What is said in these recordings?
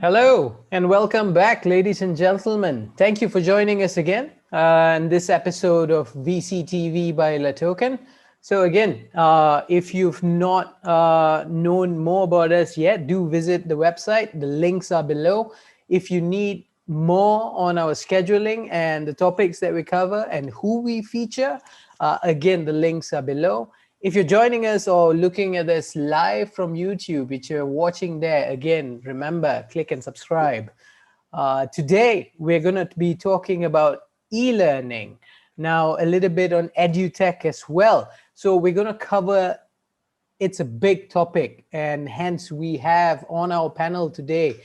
Hello and welcome back, ladies and gentlemen. Thank you for joining us again in this episode of VCTV by LATOKEN. So again, if you've not known more about us yet, do visit the website. The links are below. If you need more on our scheduling and the topics that we cover and who we feature, again, the links are below. If you're joining us or looking at this live from YouTube, which you're watching there, again, remember, click and subscribe. Today, we're going to be talking about e-learning. Now, a little bit on EduTech as well. So we're going to cover, it's a big topic, and hence we have on our panel today,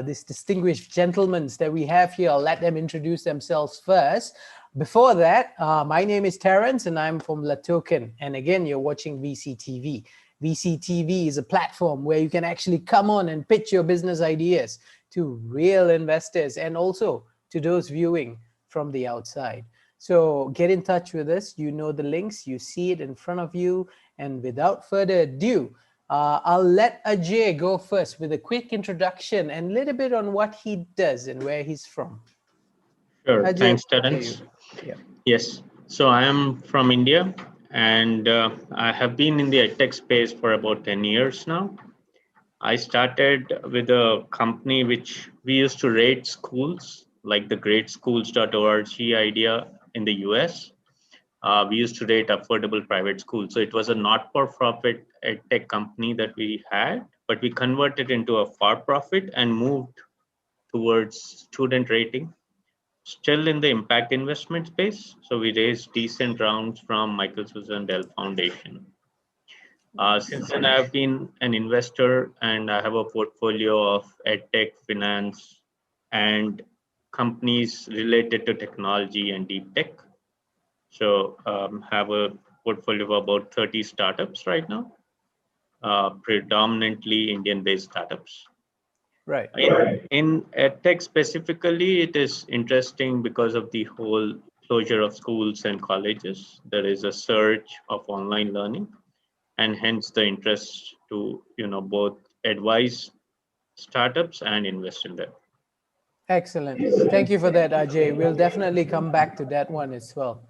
this distinguished gentlemen that we have here. I'll let them introduce themselves first. Before that, my name is Terrence and I'm from LATOKEN. And again, you're watching VCTV. VCTV is a platform where you can actually come on and pitch your business ideas to real investors and also to those viewing from the outside. So get in touch with us. You know the links, you see it in front of you. And without further ado, I'll let Ajay go first with a quick introduction and a little bit on what he does and where he's from. Sure. Ajay, Thanks, over to Terence. you. Yeah. Yes. So I am from India, and I have been in the edtech space for about 10 years now. I started with a company which we used to rate schools, like the greatschools.org idea in the US. We used to rate affordable private schools. So it was a not-for-profit edtech company that we had, but we converted into a for-profit and moved towards student rating, still in the impact investment space. So we raised decent rounds from Michael Susan Dell Foundation. Since then, I have been an investor and I have a portfolio of edtech, finance, and companies related to technology and deep tech. So have a portfolio of about 30 startups right now, predominantly Indian-based startups. Right. In EdTech specifically, it is interesting because of the whole closure of schools and colleges. There is a surge of online learning, and hence the interest to both advise startups and invest in them. Excellent. Thank you for that, Ajay. We'll definitely come back to that one as well.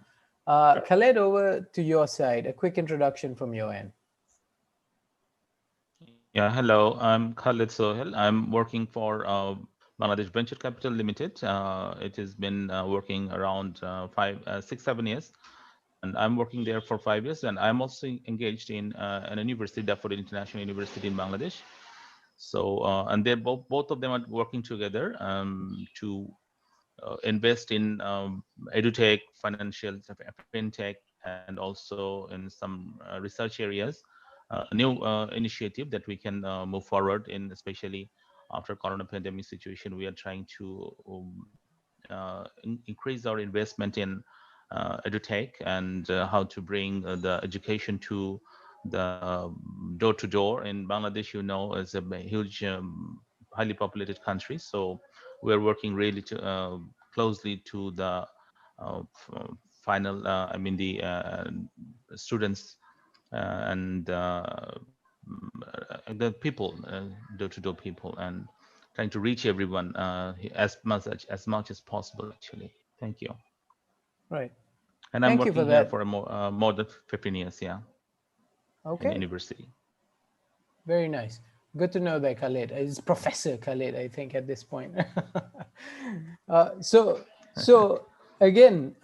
Khaled, over to your side. A quick introduction from your end. Yeah, hello. I'm Khalid Sohel. I'm working for Bangladesh Venture Capital Limited. It has been working around 6, 7 years, and I'm working there for 5 years. And I'm also engaged in an university, Daffodil International University in Bangladesh. So, and they're both of them are working together to invest in EduTech, financial, fintech, and also in some research areas. A new initiative that we can move forward in, especially after corona pandemic situation. We are trying to increase our investment in EduTech and how to bring the education to the door to door in Bangladesh. Is a huge, highly populated country. So we're working really closely to the final, the students and the people, door-to-door people, and trying to reach everyone as much as possible. Actually, thank you. Right. And I'm Thank you for working here that. for more than 15 years. Yeah, in Okay. university. Very nice. Good to know that, Khaled. It's Professor Khaled, I think, at this point. So again,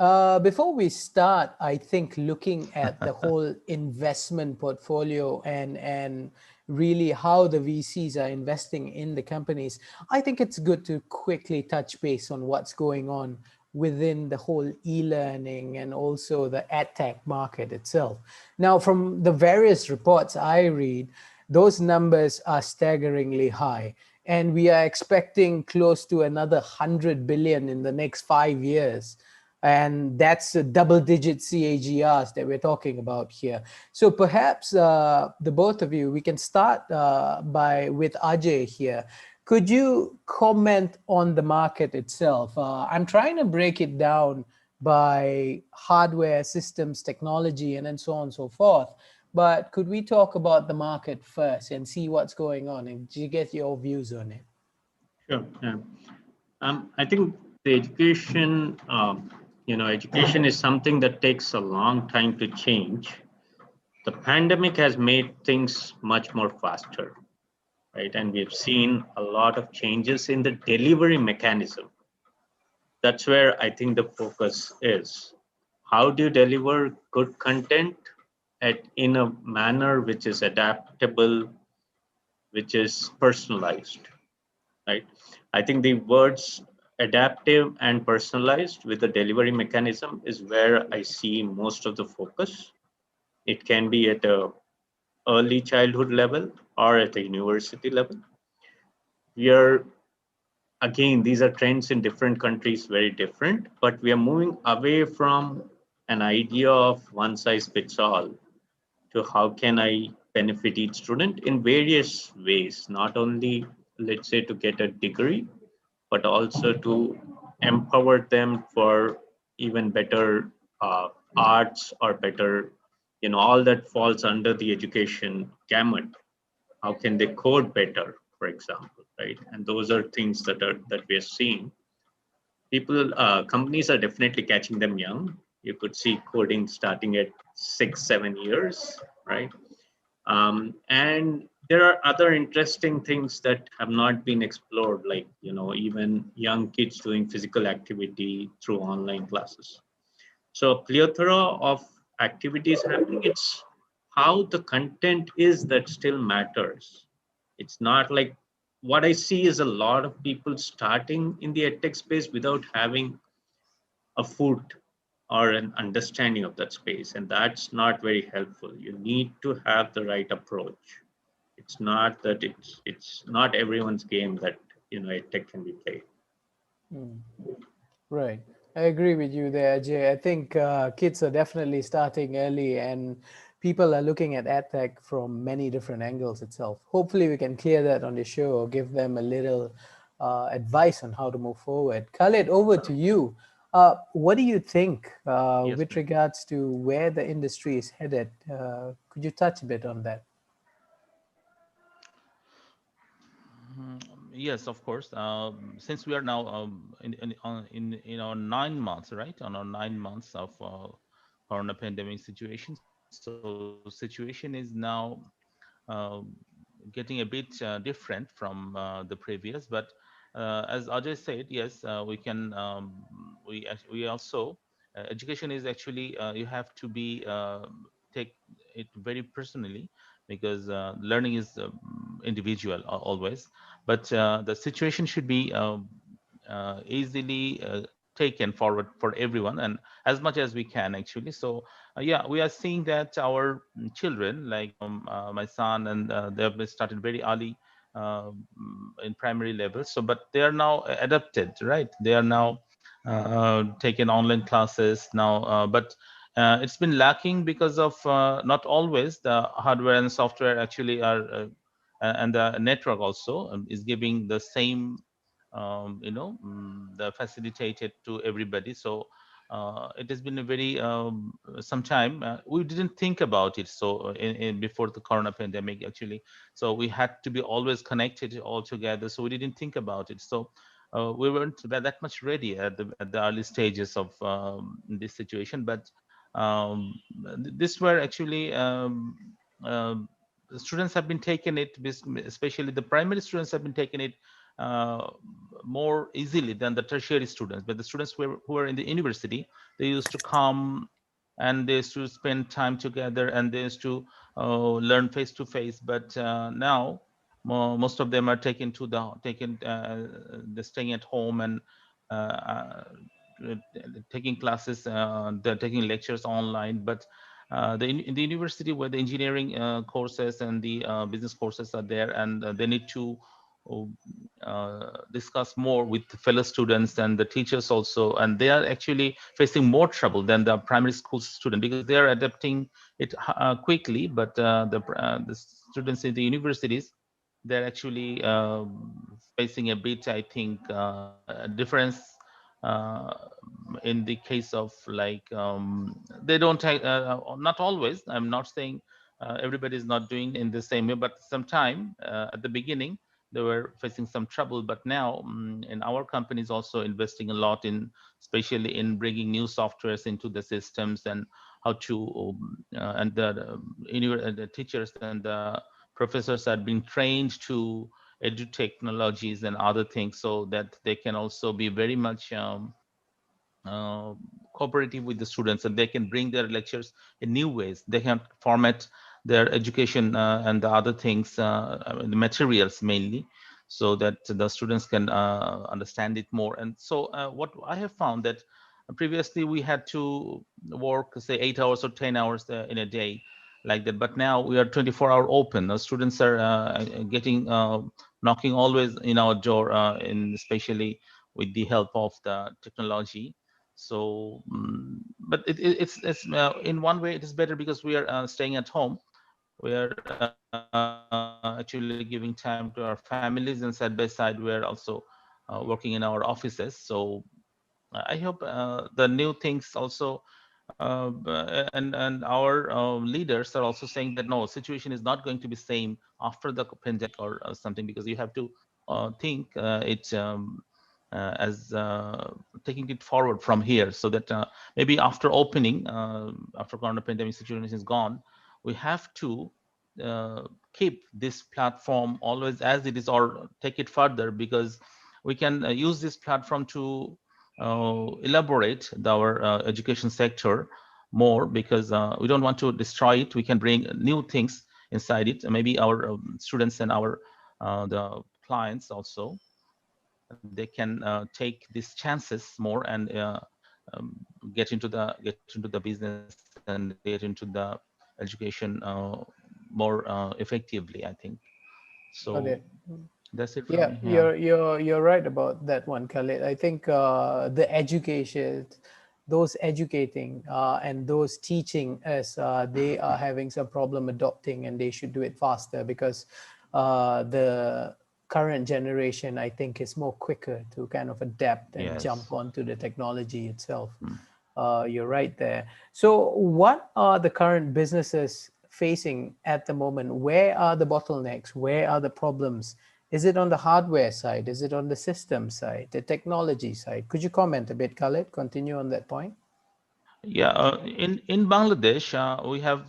before we start, I think looking at the whole investment portfolio and really how the VCs are investing in the companies, I think it's good to quickly touch base on what's going on within the whole e-learning and also the edtech market itself. Now, from the various reports I read, those numbers are staggeringly high. And we are expecting close to another 100 billion in the next 5 years. And that's a double-digit CAGRs that we're talking about here. So perhaps the both of you, we can start with Ajay here. Could you comment on the market itself? I'm trying to break it down by hardware, systems, technology, and then so on and so forth. But could we talk about the market first and see what's going on and get your views on it? Sure. Yeah. I think the education, education is something that takes a long time to change. The pandemic has made things much more faster, right? And we've seen a lot of changes in the delivery mechanism. That's where I think the focus is. How do you deliver good content in a manner which is adaptable, which is personalized, right? I think the words adaptive and personalized with the delivery mechanism is where I see most of the focus. It can be at a early childhood level or at the university level. We are, again, these are trends in different countries, very different, but we are moving away from an idea of one size fits all to how can I benefit each student in various ways, not only, let's say, to get a degree, but also to empower them for even better arts or better, all that falls under the education gamut. How can they code better, for example, right? And those are things that we are seeing. Companies are definitely catching them young. You could see coding starting at 6 7 years, right? And there are other interesting things that have not been explored, like even young kids doing physical activity through online classes. So a plethora of activities happening. It's how the content is that still matters. It's not like what I see is a lot of people starting in the edtech space without having a foot or an understanding of that space, and that's not very helpful. You need to have the right approach. It's not that it's not everyone's game that edtech can be played. Mm. Right. I agree with you there, Jay. I think kids are definitely starting early, and people are looking at edtech from many different angles itself. Hopefully, we can clear that on the show or give them a little advice on how to move forward. Khalid, over to you. What do you think Yes, with regards to where the industry is headed? Could you touch a bit on that? yes, of course. Since we are now in our 9 months, right, on our 9 months of corona pandemic situation, so situation is now uh, getting a bit different from the previous. But as Ajay said, yes, we can. We also education is actually you have to be take it very personally because learning is individual always. But the situation should be easily taken forward for everyone and as much as we can actually. So yeah, we are seeing that our children, like my son, and they have been started very early in primary level. So, but they are now adapted, right? They are now taking online classes now, but it's been lacking because of not always the hardware and software actually are, and the network also is giving the same the facilitated to everybody. So it has been a very some time we didn't think about it. So before the corona pandemic actually, so we had to be always connected all together, so we didn't think about it. So we weren't that much ready at the early stages of this situation. But um, this were actually um, the students have been taking it, especially the primary students have been taking it uh, more easily than the tertiary students. But the students who are in the university, they used to come and they used to spend time together and they used to learn face to face. But now most of them are they're staying at home and uh, uh, taking classes, they're taking lectures online. But in the university where the engineering courses and the business courses are there, and they need to discuss more with fellow students and the teachers also, and they are actually facing more trouble than the primary school student because they are adapting it quickly. But the students in the universities, they're actually facing a bit, I think, difference uh, in the case of like they don't not always, I'm not saying everybody is not doing in the same way, but sometime at the beginning they were facing some trouble. But now, in our company is also investing a lot in, especially in bringing new softwares into the systems, and how to and the teachers and the professors are being trained to edu technologies and other things, so that they can also be very much uh, cooperative with the students, and they can bring their lectures in new ways. They can format their education and the other things, the materials mainly, so that the students can understand it more. And so what I have found that previously we had to work, say, 8 hours or 10 hours in a day, like that. But now we are 24-hour open. The students are getting knocking always in our door, in especially with the help of the technology. So but it's in one way it is better, because we are staying at home. We are actually giving time to our families, and side by side we are also working in our offices. So I hope the new things also, and our leaders are also saying that no, situation is not going to be same after the pandemic or something, because you have to think it as taking it forward from here, so that maybe after opening, after corona pandemic situation is gone, we have to uh, keep this platform always as it is, or take it further, because we can use this platform to elaborate our education sector more, because we don't want to destroy it. We can bring new things inside it. Maybe our students and our the clients also, they can take these chances more, and um, get into the business and get into the education more effectively, I think. So Got it. that's it from me. Yeah, Yeah. you're right about that one, Khalid. I think the education, those educating and those teaching us, they are having some problem adopting, and they should do it faster, because the current generation, I think, is more quicker to kind of adapt and jump Yes. onto the technology itself. Mm. You're right there. So, what are the current businesses facing at the moment? Where are the bottlenecks? Where are the problems? Is it on the hardware side? Is it on the system side, the technology side? Could you comment a bit, Khaled? Continue on that point. Yeah, in Bangladesh, we have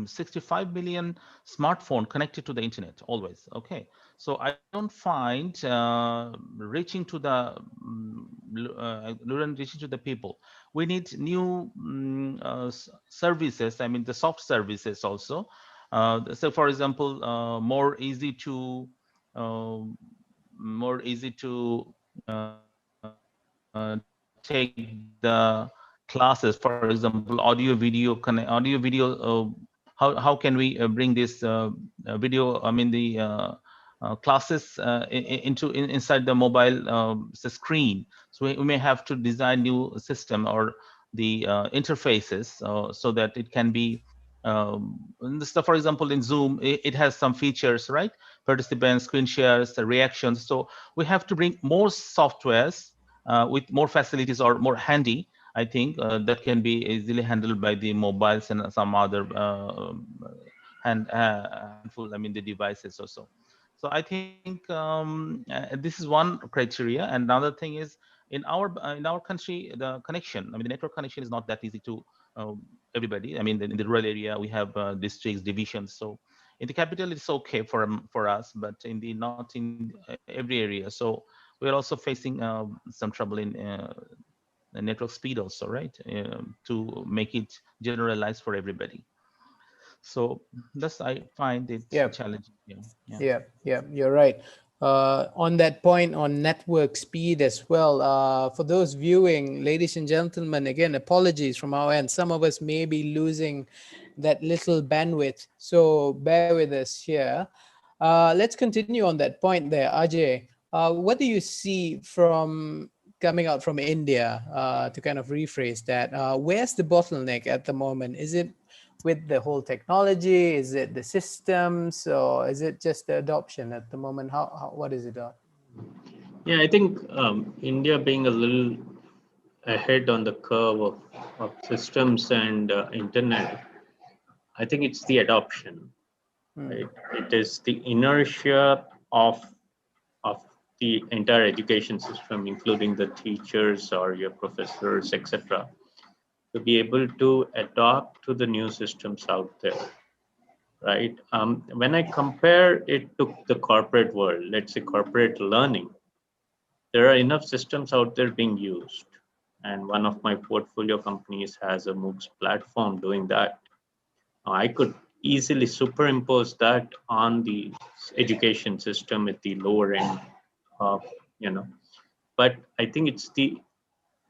65 million smartphone connected to the internet always. Okay, so I don't find reaching to the reaching to the people. We need new services. I mean, the soft services also. So, for example, uh, more easy to take the classes. For example, audio video how can we bring this video, I mean the classes inside the mobile screen. So we may have to design new system or the interfaces, so that it can be in the stuff. For example, in Zoom, it has some features, right? Participants, screen shares, the reactions. So we have to bring more softwares with more facilities or more handy, I think, that can be easily handled by the mobiles and some other handful, I mean, the devices also. So I think this is one criteria. And another thing is, in our country, the connection, I mean, the network connection is not that easy to everybody. I mean, in the rural area, we have districts, divisions. So in the capital, it's okay for us, but in the not in every area. So we're also facing some trouble in the network speed also, right? To make it generalized for everybody. So that's, I find it Yeah, challenging. Yeah, yeah. yeah, you're right. On that point on network speed as well, for those viewing, ladies and gentlemen, again, apologies from our end. Some of us may be losing that little bandwidth, so bear with us here. Let's continue on that point there, Ajay. What do you see from coming out from India, to kind of rephrase that? Where's the bottleneck at the moment? Is it with the whole technology? Is it the systems, or is it just the adoption at the moment? How what is it? Yeah, I think India being a little ahead on the curve of systems and internet, I think it's the adoption, Hmm. right? It is the inertia of of the entire education system, including the teachers or your professors, etc., to be able to adapt to the new systems out there, right? When I compare it to the corporate world, let's say corporate learning, there are enough systems out there being used. And one of my portfolio companies has a MOOCs platform doing that. I could easily superimpose that on the education system at the lower end of, you know, but I think it's the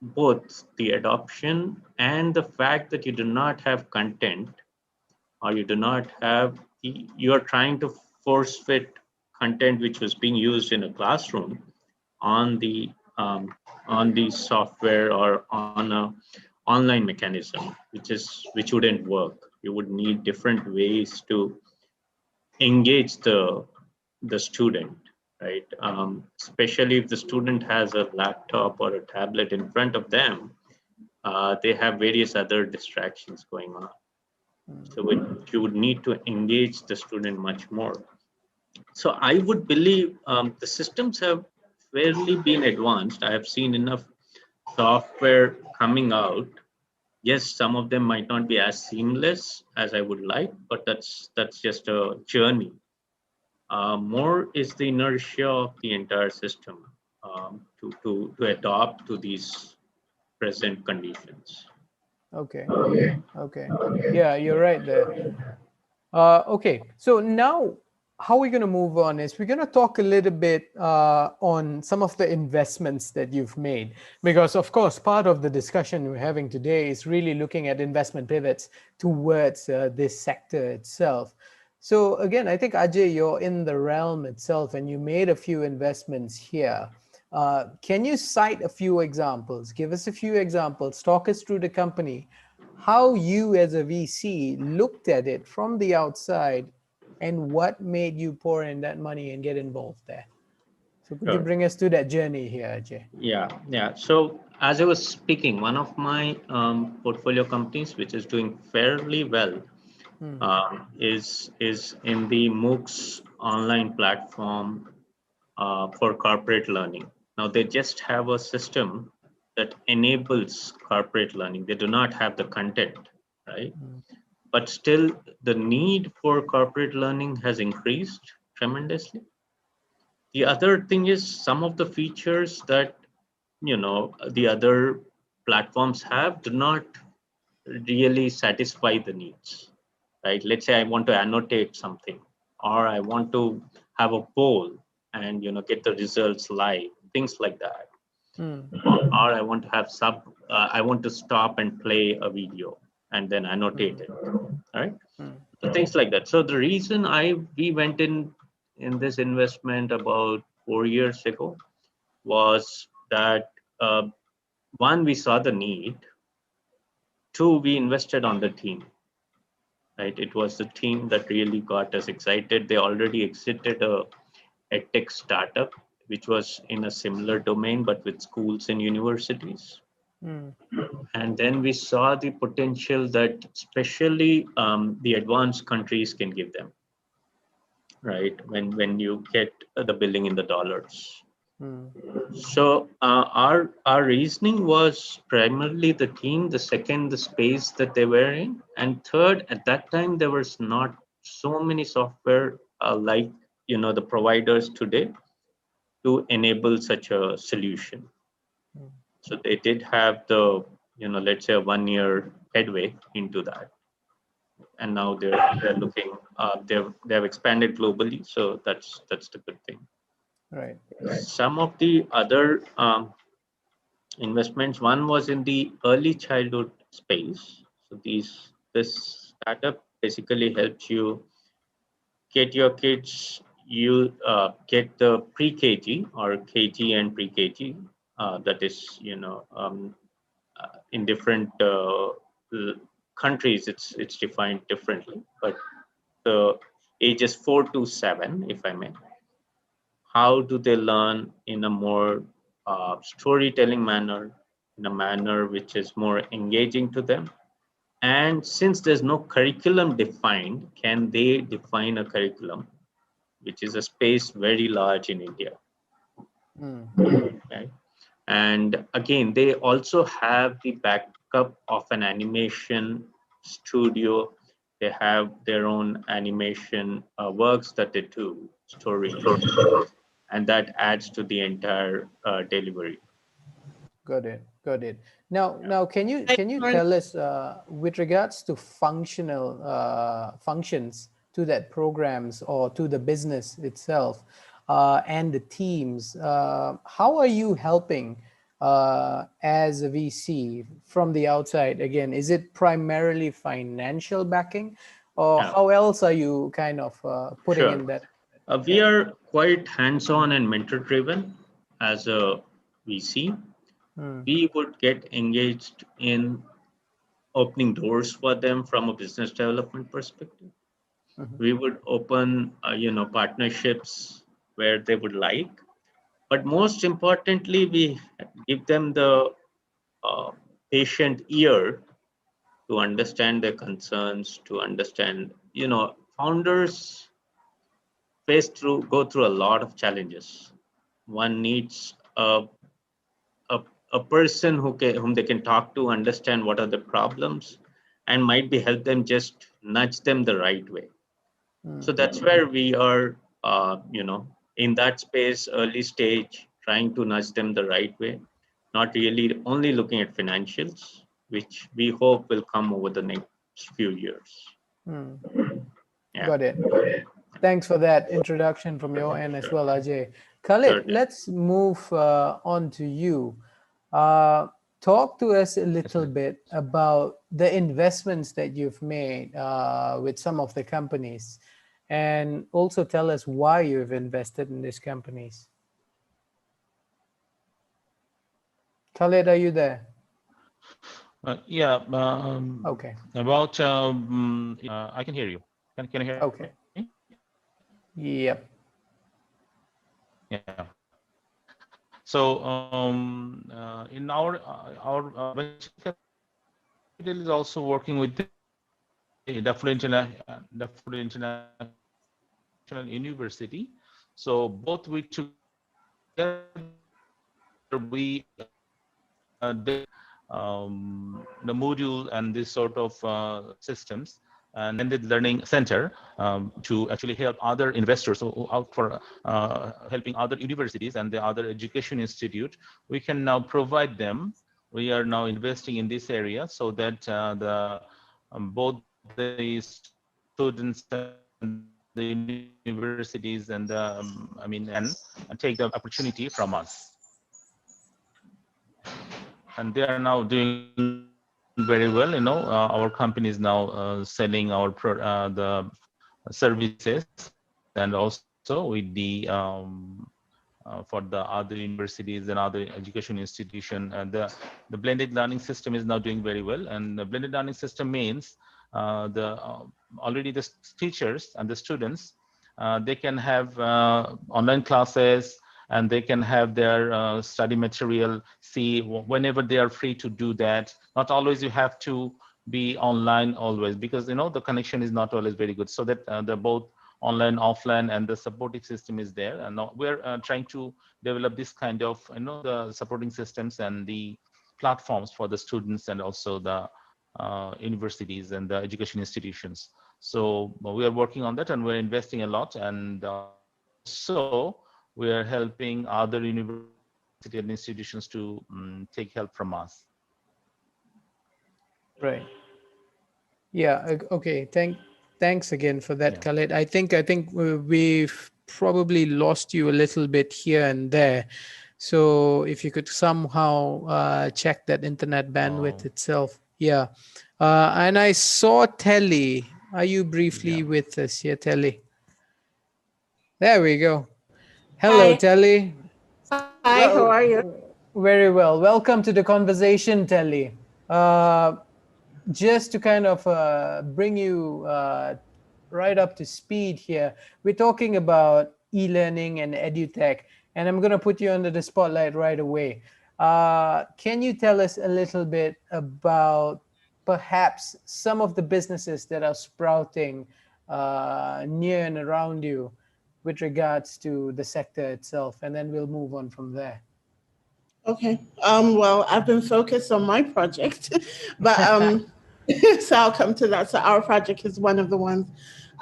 both the adoption and the fact that you do not have content, or you do not have you are trying to force fit content which was being used in a classroom on the um, on the software or on a online mechanism, which wouldn't work. You would need different ways to engage the student, right? Especially if the student has a laptop or a tablet in front of them, they have various other distractions going on. So you would need to engage the student much more. So I would believe the systems have fairly been advanced. I have seen enough software coming out. Yes, some of them might not be as seamless as I would like, but that's just a journey. More is the inertia of the entire system to adopt to these present conditions. Okay. Okay. Yeah, you're right there. Okay, so now how we're going to move on is we're going to talk a little bit on some of the investments that you've made. Because, of course, part of the discussion we're having today is really looking at investment pivots towards this sector itself. So, again, I think, Ajay, you're in the realm itself and you made a few investments here. Can you cite a few examples? Give us a few examples. Talk us through the company, how you as a VC looked at it from the outside, and what made you pour in that money and get involved there. So could you Sure. bring us to that journey here, Ajay? Yeah. So as I was speaking, one of my portfolio companies, which is doing fairly well, is in the MOOCs online platform for corporate learning. Now they just have a system that enables corporate learning. They do not have the content, right? But still, the need for corporate learning has increased tremendously. The other thing is some of the features that the other platforms have do not really satisfy the needs, right? Let's say I want to annotate something, or I want to have a poll and get the results live, things like that. Or I want to have I want to stop and play a video and then annotate it, right? So things like that. So the reason we went in this investment about 4 years ago was that one, we saw the need. Two, we invested on the team, right? It was the team that really got us excited. They already exited a edtech startup, which was in a similar domain, but with schools and universities. And then we saw the potential that especially the advanced countries can give them, right? When you get the billing in the dollars. So our reasoning was primarily the team, the second the space that they were in, and third, at that time there was not so many software like the providers today to enable such a solution. So they did have the let's say a 1 year headway into that, and now they're looking they've expanded globally, so that's the good thing. Right. Some of the other investments. One was in the early childhood space. So this startup basically helps you get your kids. You get the pre-KG or KG and pre-KG. That is, in different countries, it's defined differently. But the ages 4 to 7, if I may. How do they learn in a more storytelling manner, in a manner which is more engaging to them? And since there's no curriculum defined, can they define a curriculum which is a space very large in India. Mm. Right? And again, they also have the backup of an animation studio. They have their own animation works that they do, stories, and that adds to the entire delivery. Got it. Got it. Now, I can you learned tell us with regards to functional functions to that programs or to the business itself and the teams? How are you helping as a VC from the outside? Again, is it primarily financial backing, or Yeah, how else are you kind of putting sure. in that? We are quite hands-on and mentor-driven as a VC. Mm, We would get engaged in opening doors for them from a business development perspective. mhm, We would open, partnerships where they would like, but most importantly, we give them the uh, patient ear to understand their concerns, to understand, founders go through a lot of challenges. One needs a, a person whom they can talk to, understand what are the problems, and might be help them, just nudge them the right way. So mm, that's where we are, in that space, early stage, trying to nudge them the right way, not really only looking at financials, which we hope will come over the next few years. mm. Yeah, Got it. Thanks for that introduction from your end as sure, well, Ajay. Khalid, sure. let's move on to you. Uh, Talk to us a Yes, little sir. bit about the investments that you've made with some of the companies, and also tell us why you've invested in these companies. Khalid, are you there? Yeah, Okay. about I can hear you. Can you hear me? Okay. Yep. Yeah. So in our venture capital is also working with the Daffodil International University. So both we together we develop the module and this sort of systems and blended learning center to actually help other investors out for helping other universities and the other education institute. We can now provide them. We are now investing in this area so that both the students and the universities and take the opportunity from us. And they are now doing very well. Our company is now selling the services, and also with the for the other universities and other education institution. The blended learning system is now doing very well, and the blended learning system means already the teachers and the students they can have online classes, and they can have their study material, see whenever they are free to do that. Not always you have to be online always, because the connection is not always very good, so that the both online offline and the supporting system is there. And now we're trying to develop this kind of the supporting systems and the platforms for the students and also the universities and the education institutions. So we are working on that, and we're investing a lot, and also we are helping other university and institutions to take help from us. Right. Yeah. Okay. Thanks again for that, Yeah. Khalid. I think we've probably lost you a little bit here and there. So if you could somehow check that internet bandwidth Oh, itself. Yeah. And I saw Telly. Are you yeah. briefly with us here, Telly? There we go. Hello, hi. Telly. Hi, how are you? Very well. Welcome to the conversation, Telly. Uh, just to kind of bring you right up to speed here, we're talking about e-learning and edutech, and I'm going to put you under the spotlight right away. Can you tell us a little bit about perhaps some of the businesses that are sprouting near and around you, with regards to the sector itself, and then we'll move on from there. Okay. Well, I've been focused on my project, but so I'll come to that. So our project is one of the ones.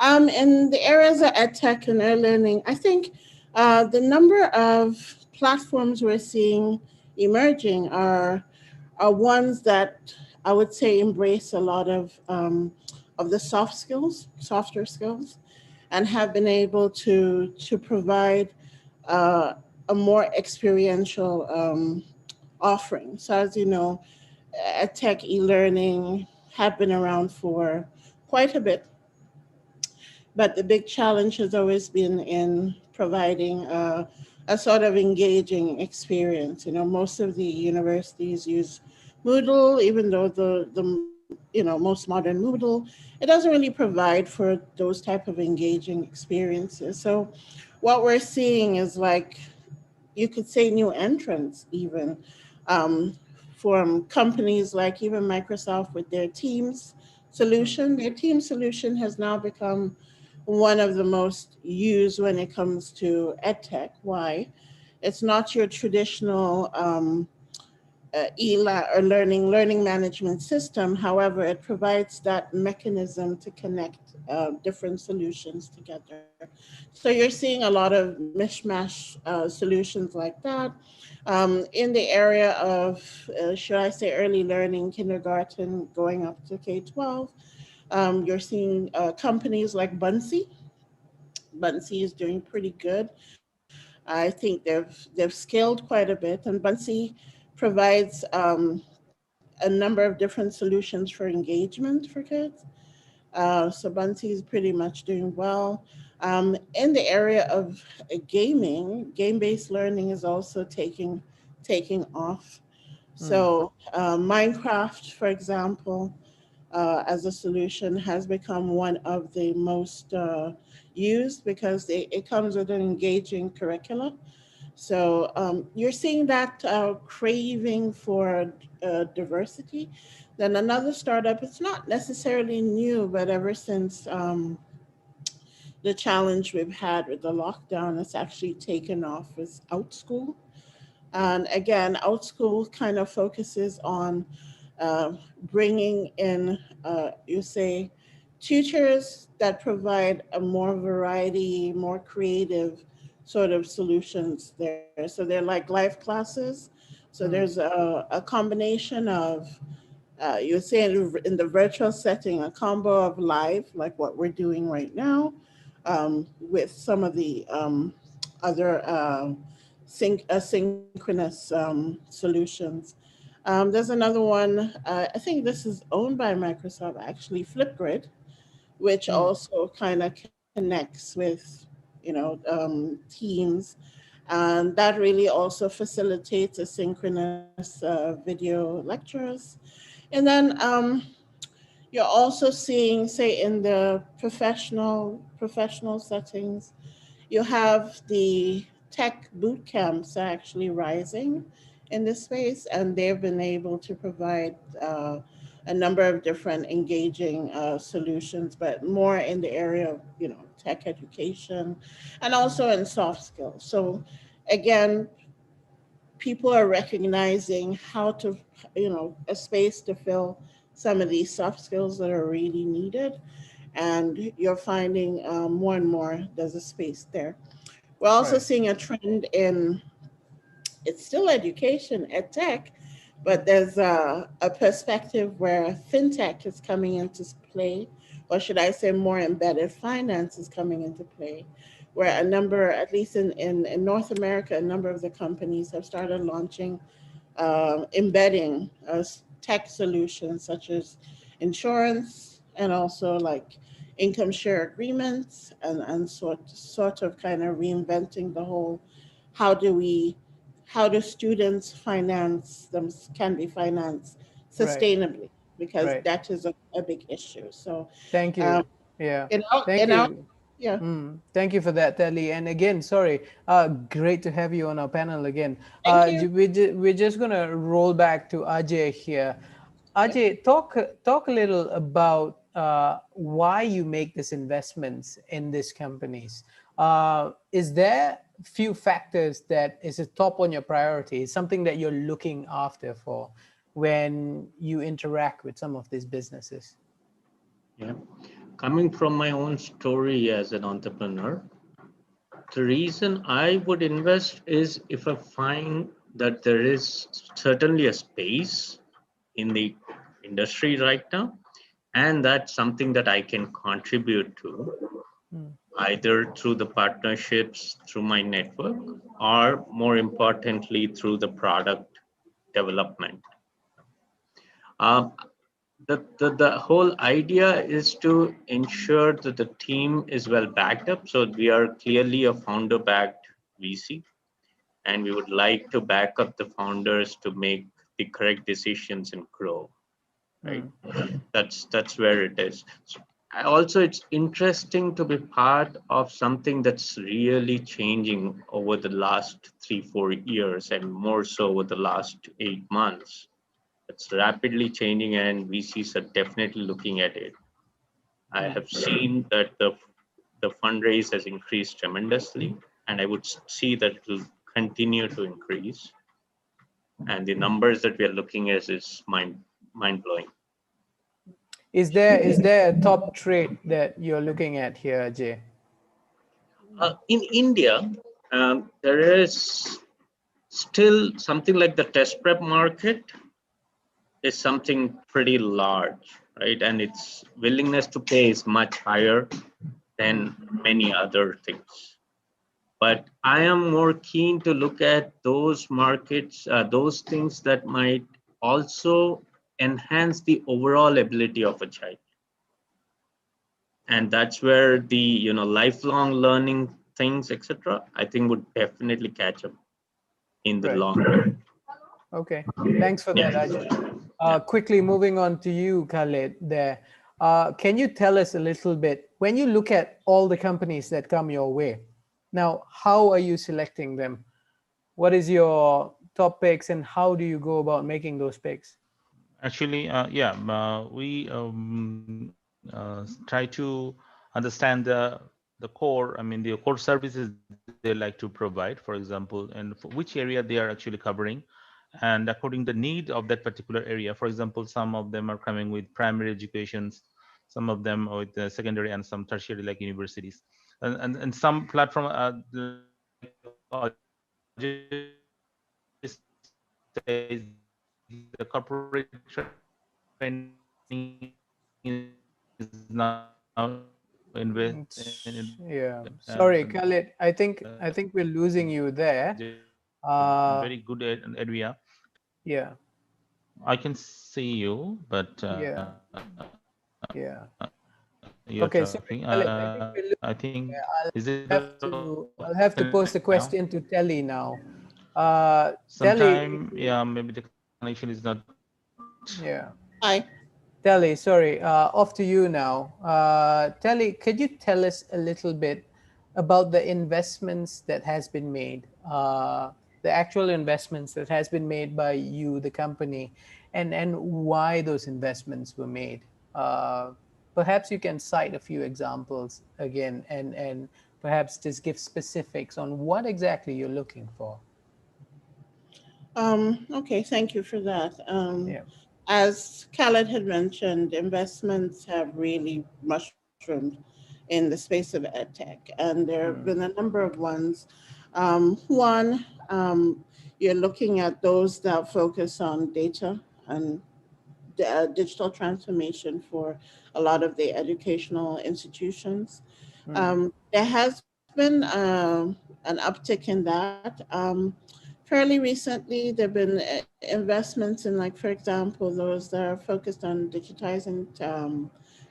In the areas of EdTech and e-learning, I think the number of platforms we're seeing emerging are ones that I would say embrace a lot of the soft skills, softer skills, and have been able to provide uh, a more experiential offering. So as you know, tech e-learning have been around for quite a bit, but the big challenge has always been in providing a sort of engaging experience. You know, most of the universities use Moodle, even though the most modern Moodle, it doesn't really provide for those type of engaging experiences. So what we're seeing is like you could say new entrants even um, from companies like even Microsoft with their Teams Mm, solution. Their Teams solution has now become one of the most used when it comes to edtech. Why? It's not your traditional or learning management system. However, it provides that mechanism to connect different solutions together. So you're seeing a lot of mishmash solutions like that. In the area of, should I say, early learning, kindergarten going up to K-12, you're seeing companies like Bunsey. Bunsey is doing pretty good. I think they've scaled quite a bit, and Bunsey provides a number of different solutions for engagement for kids. So Bunsey is pretty much doing well. In the area of gaming, game-based learning is also taking off. mm, So Minecraft, for example, as a solution has become one of the most used because it comes with an engaging curriculum. So you're seeing that craving for diversity. Then another startup, it's not necessarily new, but ever since the challenge we've had with the lockdown, it's actually taken off is OutSchool. And again, OutSchool kind of focuses on uh, bringing in, you say, tutors that provide a more variety, more creative sort of solutions there. So they're like live classes. So there's mm. a combination of, you would say in the virtual setting, a combo of live, like what we're doing right now, with some of the other asynchronous solutions. There's another one, I think this is owned by Microsoft, actually, Flipgrid, which Mm. also kind of connects with, Teams. And that really also facilitates asynchronous video lectures. And then you're also seeing, say, in the professional settings, you have the tech boot camps are actually rising in this space, and they've been able to provide a number of different engaging solutions, but more in the area of tech education, and also in soft skills. So again, people are recognizing how to, a space to fill some of these soft skills that are really needed, and you're finding more and more there's a space there. We're also Right. seeing a trend in, it's still education, ed tech, but there's a perspective where fintech is coming into play, or should I say more embedded finance is coming into play, where a number, at least in North America, a number of the companies have started launching embedding tech solutions such as insurance and also like income share agreements, and sort of kind of reinventing the whole, how do we how do students finance them, can be financed Right. sustainably, because Right. that is a big issue. So Thank um, you. Yeah. Thank in our you. yeah, Thank you for that, Telly. And again, sorry, great to have you on our panel again. thank you. We're just going to roll back to Ajay here. Yeah. Ajay, talk a little about why you make these investments in these companies. Is there few factors that is a top on your priority? Is something that you're looking after for when you interact with some of these businesses? Yeah. Coming from my own story as an entrepreneur, the reason I would invest is if I find that there is certainly a space in the industry right now, and that's something that I can contribute to, either through the partnerships, through my network, or more importantly, through the product development. Um, the whole idea is to ensure that the team is well backed up. So we are clearly a founder backed VC, and we would like to back up the founders to make the correct decisions and grow. Right. That's where it is. So also, it's interesting to be part of something that's really changing over the last 3-4 years, and more so over the last 8 months. It's rapidly changing, and VCs are definitely looking at it. I have seen that the fundraise has increased tremendously, and I would see that it will continue to increase. And the numbers that we are looking at is mind blowing. Is there a top trait that you're looking at here, Jay? In India, there is still something like the test prep market is something pretty large, right? And its willingness to pay is much higher than many other things. But I am more keen to look at those markets, those things that might also enhance the overall ability of a child. And that's where the lifelong learning things, etc., I think would definitely catch up in the Right. long run. Okay, thanks for that, Yeah. Ajay. Quickly moving on to you, Khalid, there. Can you tell us a little bit, when you look at all the companies that come your way, now, how are you selecting them? What is your top picks and how do you go about making those picks? Actually, we try to understand the core. I mean, the core services they like to provide, for example, and for which area they are actually covering, and according the need of that particular area. For example, some of them are coming with primary educations, some of them with secondary, and some tertiary like universities, and some platform like Ajay says, the corporate training is now Yeah, sorry, Khalid. I think we're losing you there. very good area. Yeah, I can see you, but yeah, yeah. you're Okay, talking. sorry, Khalid. I think I we're think losing you there. is it I'll have to now? post a question to Telly now. Telly, Sometime, yeah, maybe the connection is not. yeah. Hi. Telly, sorry, off to you now. Telly, could you tell us a little bit about the investments that has been made, the actual investments that has been made by you, the company, and why those investments were made? Perhaps you can cite a few examples again, and perhaps just give specifics on what exactly you're looking for. Okay, thank you for that. Yeah. As Khaled had mentioned, investments have really mushroomed in the space of EdTech, and there have been a number of ones. One, you're looking at those that focus on data and digital transformation for a lot of the educational institutions. There has been an uptick in that. Fairly recently, there have been investments in, like, for example, those that are focused on digitizing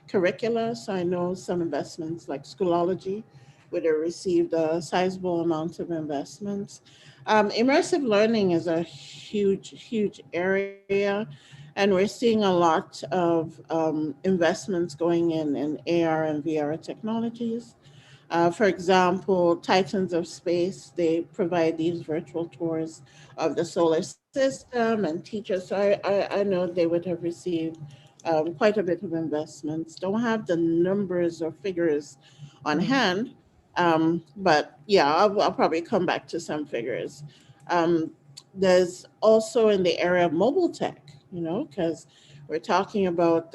curricula. So I know some investments like Schoology, would have received a sizable amount of investments. Immersive learning is a huge area, and we're seeing a lot of investments going in AR and VR technologies. For example, Titans of Space, they provide these virtual tours of the solar system and teachers. So I know they would have received quite a bit of investments. Don't have the numbers or figures on hand, But yeah, I'll probably come back to some figures. Um, there's also in the area of mobile tech, because we're talking about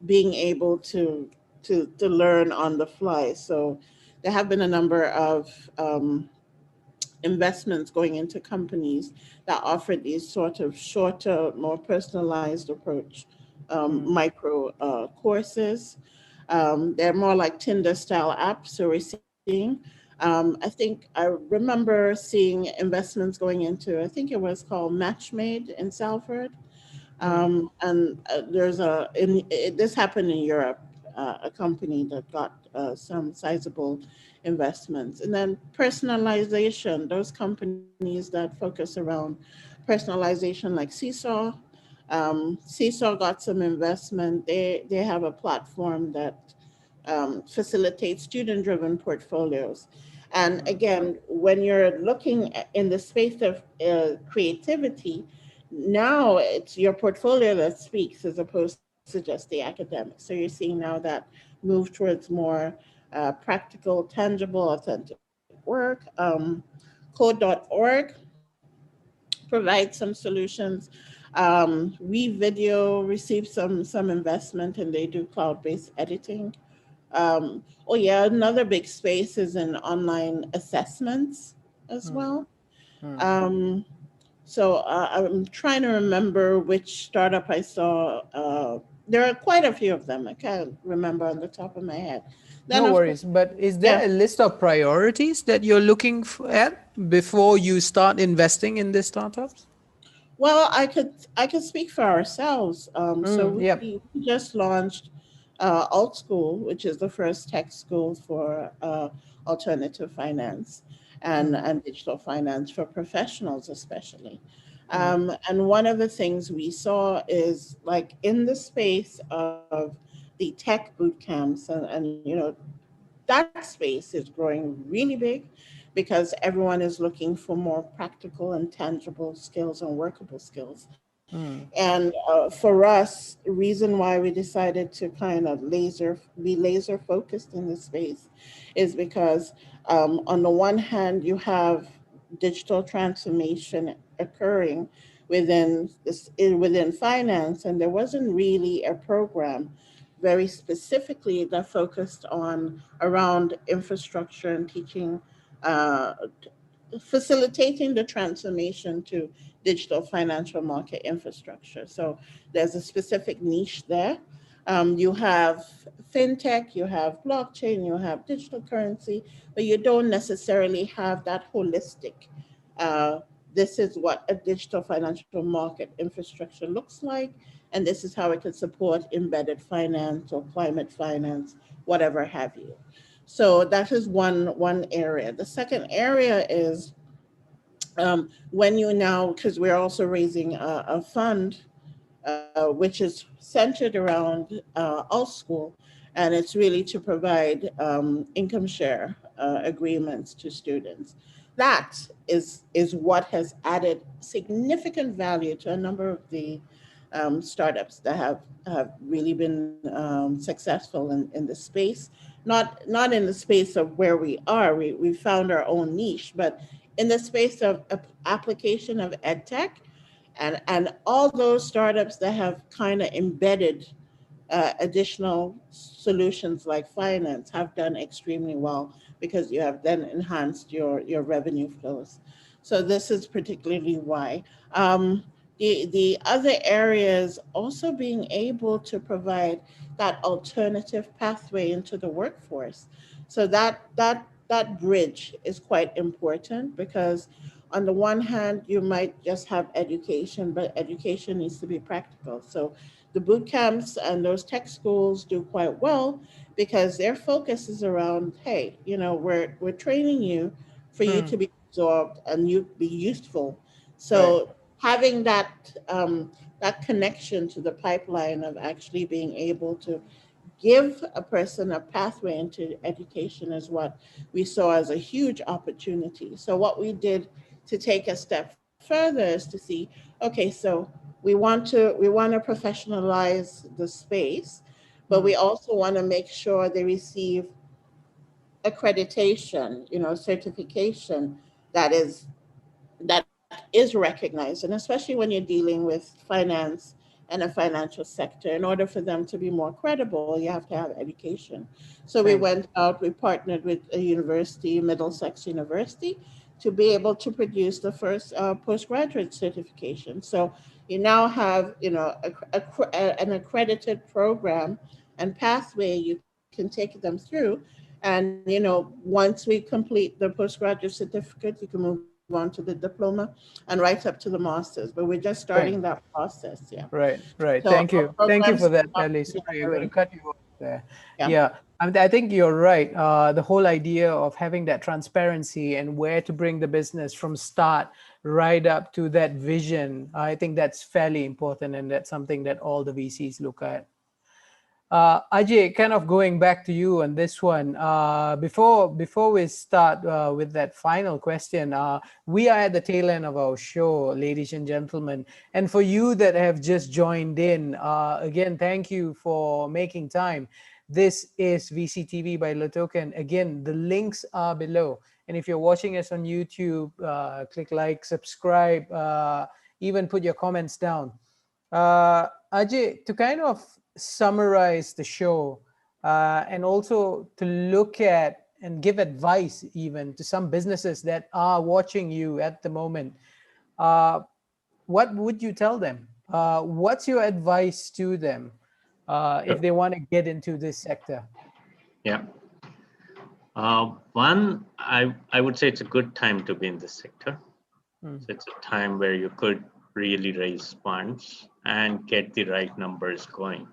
being able to learn on the fly. So there have been a number of investments going into companies that offer these sort of shorter, more personalized approach micro courses. They're more like Tinder style apps. So we're seeing, I think I remember seeing investments going into, I think it was called Matchmade in Salford. And this happened in Europe, a company that got some sizable investments. And then personalization, those companies that focus around personalization like Seesaw. Seesaw got some investment. They have a platform that facilitates student-driven portfolios. And again, when you're looking in the space of creativity, now it's your portfolio that speaks as opposed to just the academics. So you're seeing now that move towards more practical, tangible, authentic work. Code.org provides some solutions. We Video received some investment, and they do cloud-based editing. Oh yeah, another big space is in online assessments as well. Um, so I'm trying to remember which startup I saw. There are quite a few of them. I can't remember on the top of my head. Then No of course, worries. But is yeah. there a list of priorities that you're looking at before you start investing in these startups? Well, I could speak for ourselves. So Yep. we just launched Alt School, which is the first tech school for alternative finance and digital finance for professionals, especially. And one of the things we saw is like in the space of the tech boot camps, and that space is growing really big because everyone is looking for more practical and tangible skills and workable skills. And for us, the reason why we decided to kind of be laser focused in this space is because on the one hand, you have digital transformation occurring within finance, and there wasn't really a program very specifically that focused on around infrastructure and teaching, uh, facilitating the transformation to digital financial market infrastructure. So there's a specific niche there. You have fintech, you have blockchain, you have digital currency, but you don't necessarily have that holistic. Uh, this is what a digital financial market infrastructure looks like, and this is how it could support embedded finance or climate finance, whatever have you. So that is one area. The second area is when you now, because we're also raising a fund which is centered around All School, and it's really to provide income share agreements to students. That is what has added significant value to a number of the startups that have really been successful in the space. Not in the space of where we are. We found our own niche, but in the space of application of EdTech and all those startups that have kind of embedded additional solutions like finance have done extremely well because you have then enhanced your revenue flows. So this is particularly why. The other areas also being able to provide that alternative pathway into the workforce. So that bridge is quite important because on the one hand you might just have education, but education needs to be practical. So the boot camps and those tech schools do quite well because their focus is around, hey, we're training you for you to be absorbed and you be useful. Right. So having that connection to the pipeline of actually being able to give a person a pathway into education is what we saw as a huge opportunity. So what we did to take a step further is to see, okay, so we want to professionalize the space, but we also want to make sure they receive accreditation, certification that is recognized. And especially when you're dealing with finance and a financial sector, in order for them to be more credible, you have to have education. So we Right. went out, we partnered with a university, Middlesex University, to be able to produce the first postgraduate certification. So you now have, an accredited program and pathway you can take them through. And, once we complete the postgraduate certificate, you can move on to the diploma and right up to the master's. But we're just starting that Right. process. Yeah. Right, So right. our Thank you. Thank you programs for that, are Ellie. Sorry, I'm going to hiring. cut you off there. Yeah. Yeah, I think you're right. The whole idea of having that transparency and where to bring the business from start right up to that vision, I think that's fairly important, and that's something that all the VCs look at. Ajay, kind of going back to you on this one. Before we start with that final question, we are at the tail end of our show, ladies and gentlemen. And for you that have just joined in, again, thank you for making time. This is VCTV by LATOKEN. Again, the links are below. And if you're watching us on YouTube, click like, subscribe, even put your comments down. Ajay, to kind of summarize the show and also to look at and give advice even to some businesses that are watching you at the moment, uh, what would you tell them? What's your advice to them if Sure. they want to get into this sector? Yeah. One, I would say it's a good time to be in this sector. Mm, So it's a time where you could really raise funds and get the right numbers going.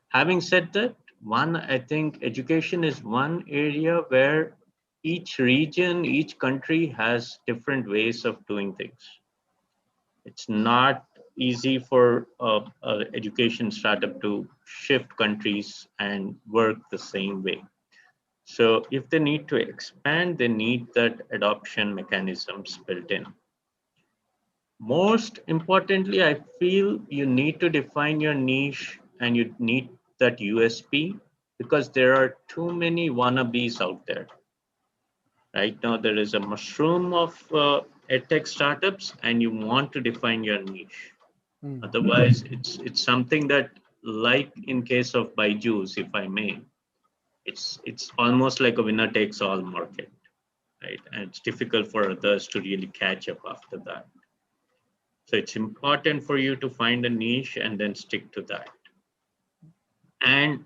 Having said that, one, I think education is one area where each region, each country has different ways of doing things. It's not easy for a education startup to shift countries and work the same way. So if they need to expand, they need that adoption mechanisms built in. Most importantly, I feel you need to define your niche and you need that USP because there are too many wannabes out there. Right now, there is a mushroom of edtech startups, and you want to define your niche. mm, Otherwise, it's something that, like in case of Byju's, if I may, it's almost like a winner takes all market, right? And it's difficult for others to really catch up after that. So it's important for you to find a niche and then stick to that. And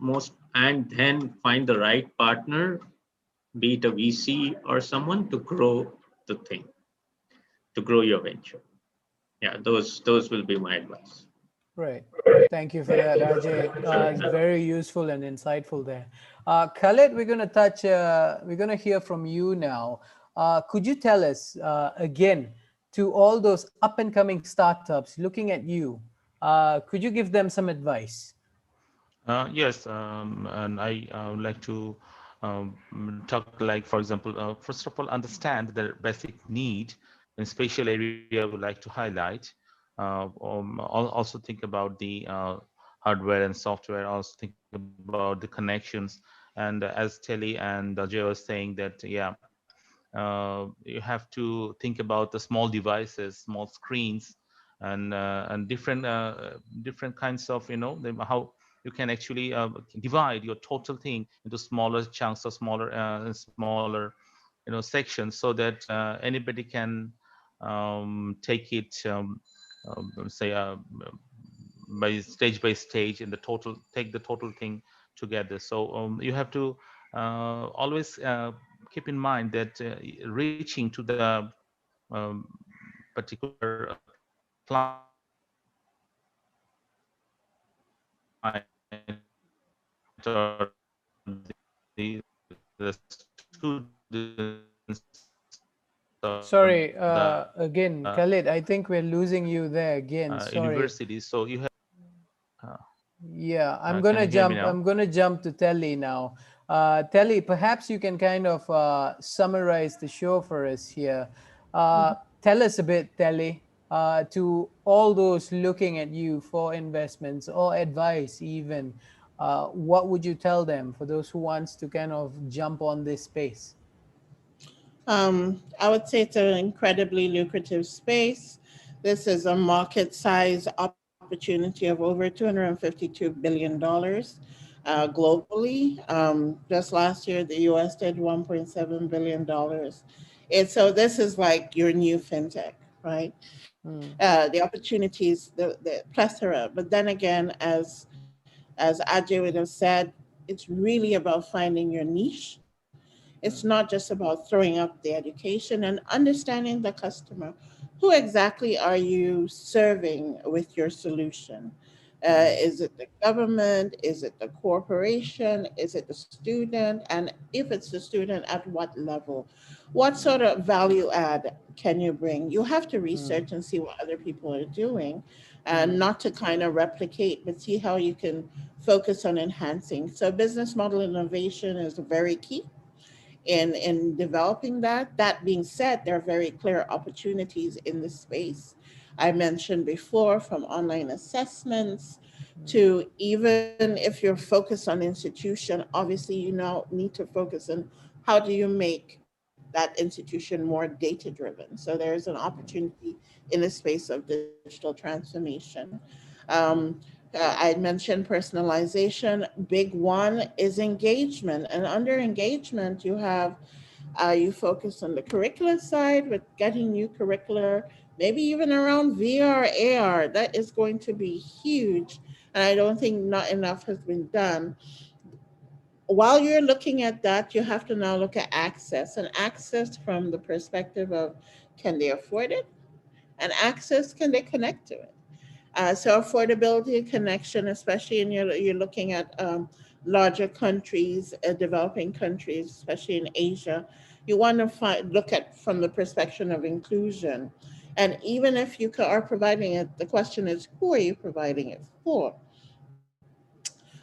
then find the right partner, be it a VC or someone to grow the thing, to grow your venture. Yeah, those will be my advice. right. Thank you for that, Ajay. It's very useful and insightful there. Khaled, we're going to hear from you now. Could you tell us again to all those up and coming startups looking at you? Could you give them some advice? Yes, and I would like to talk like, for example, first of all, understand the basic need and spatial area I would like to highlight. Also think about the hardware and software, also think about the connections. And as Telly and Jay was saying that, yeah, you have to think about the small devices, small screens, and different kinds of, how you can actually divide your total thing into smaller chunks or smaller sections, so that anybody can take it, say, by stage, in the total, take the total thing together. So you have to always keep in mind that reaching to the um, particular client or the students of Sorry, the again, Khalid, I think we're losing you there again. Sorry. universities. So you have, Yeah, can you hear me now? I'm gonna jump to Telly now. Telly, perhaps you can kind of summarize the show for us here. Tell us a bit, Telly, to all those looking at you for investments or advice even. what would you tell them for those who wants to kind of jump on this space? I would say it's an incredibly lucrative space. This is a market size opportunity of over $252 billion globally. Just last year, the US did $1.7 billion. And so this is like your new fintech, right? Mm, The opportunities, the plethora. But then again, as Ajay would have said, it's really about finding your niche. It's not just about throwing up the education and understanding the customer. Who exactly are you serving with your solution? mm, Is it the government? Is it the corporation? Is it the student? And if it's the student, at what level? What mm, sort of value add can you bring? You have to mm, research and see what other people are doing, and mm, not to kind of replicate, but see how you can focus on enhancing. So, business model innovation is very key in developing that. That being said, there are very clear opportunities in this space. I mentioned before, from online assessments mm, to, even if you're focused on institution, obviously you now need to focus on how do you make that institution more data driven. So there's an opportunity in the space of digital transformation. Um, I mentioned personalization. Big one is engagement. And under engagement, you focus on the curricular side with getting new curricular, maybe even around VR, AR. That is going to be huge. And I don't think not enough has been done. While you're looking at that, you have to now look at access, and access from the perspective of, can they afford it? And access, can they connect to it? So affordability and connection, especially in you're looking at larger countries, developing countries, especially in Asia, you want to look at from the perspective of inclusion. And even if are providing it, the question is, who are you providing it for?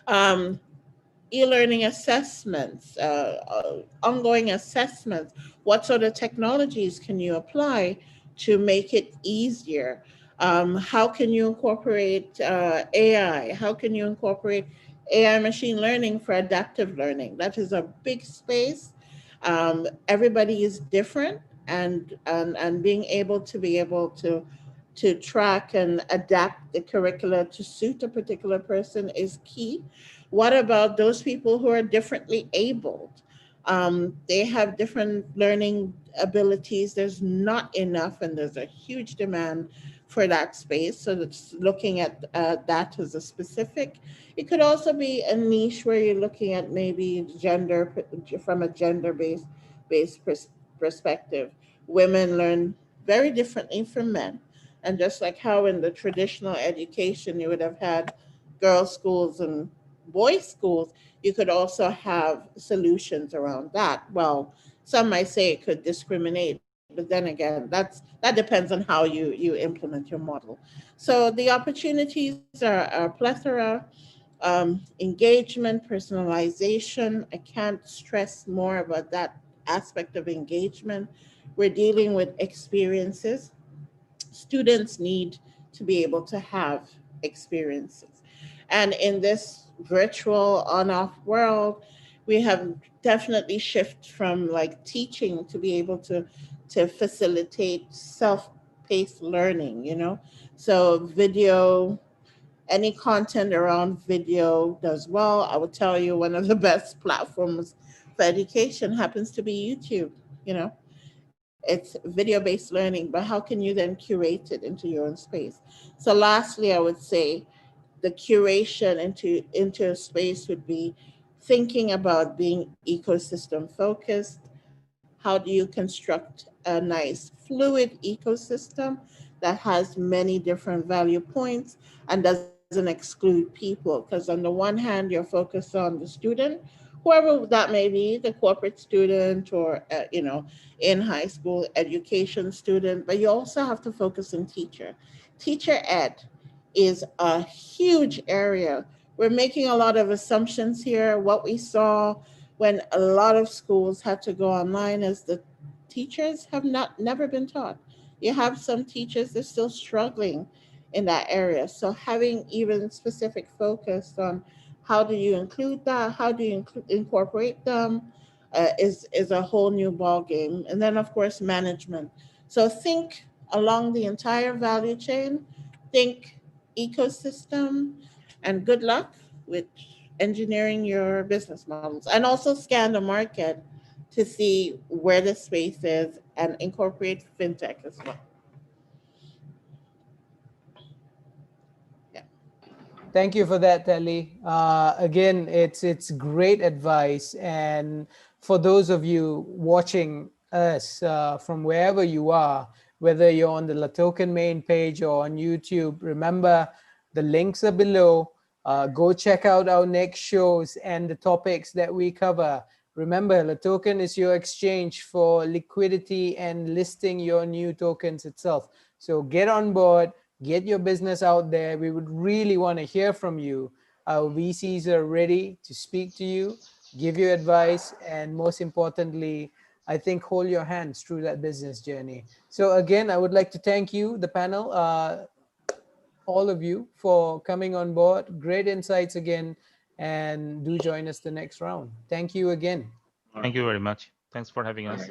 Um, e-learning assessments, ongoing assessments. What sort of technologies can you apply to make it easier? How can you incorporate AI? How can you incorporate AI machine learning for adaptive learning? That is a big space. Everybody is different, and being able to track and adapt the curricula to suit a particular person is key. What about those people who are differently abled? They have different learning abilities. There's not enough, and there's a huge demand for that space. So that's looking at that as a specific. It could also be a niche where you're looking at maybe gender, from a gender based perspective. Women learn very differently from men. And just like how in the traditional education you would have had girls' schools and boys' schools, you could also have solutions around that. Well, some might say it could discriminate, but then again, that depends on how you implement your model. So the opportunities are plethora. Engagement, personalization. I can't stress more about that aspect of engagement. We're dealing with experiences. Students need to be able to have experiences. And in this virtual on off world, we have definitely shift from like teaching to be able to facilitate self-paced learning, So video, any content around video does well. I would tell you one of the best platforms for education happens to be YouTube, you know it's video-based learning, but how can you then curate it into your own space? So lastly, I would say the curation into a space would be thinking about being ecosystem focused. How do you construct a nice fluid ecosystem that has many different value points and doesn't exclude people? Because on the one hand, you're focused on the student, whoever that may be, the corporate student, or in high school education student, but you also have to focus on teacher ed is a huge area. We're making a lot of assumptions here. What we saw when a lot of schools had to go online is the teachers have not never been taught. You have some teachers that are still struggling in that area. So having even specific focus on How do you include that? How do you incorporate them? Is a whole new ball game. And then of course management. So think along the entire value chain. Think ecosystem, and good luck with engineering your business models. And also scan the market to see where the space is and incorporate fintech as well. Yeah. Thank you for that, Telly. Again, it's great advice, and for those of you watching us from wherever you are, whether you're on the LATOKEN main page or on YouTube, remember the links are below. Go check out our next shows and the topics that we cover. Remember, LATOKEN is your exchange for liquidity and listing your new tokens itself. So get on board, get your business out there. We would really want to hear from you. Our VCs are ready to speak to you, give you advice, and most importantly, I think hold your hands through that business journey. So again, I would like to thank you, the panel, all of you, for coming on board. Great insights again, and do join us the next round. Thank you again. Thank you very much. Thanks for having us.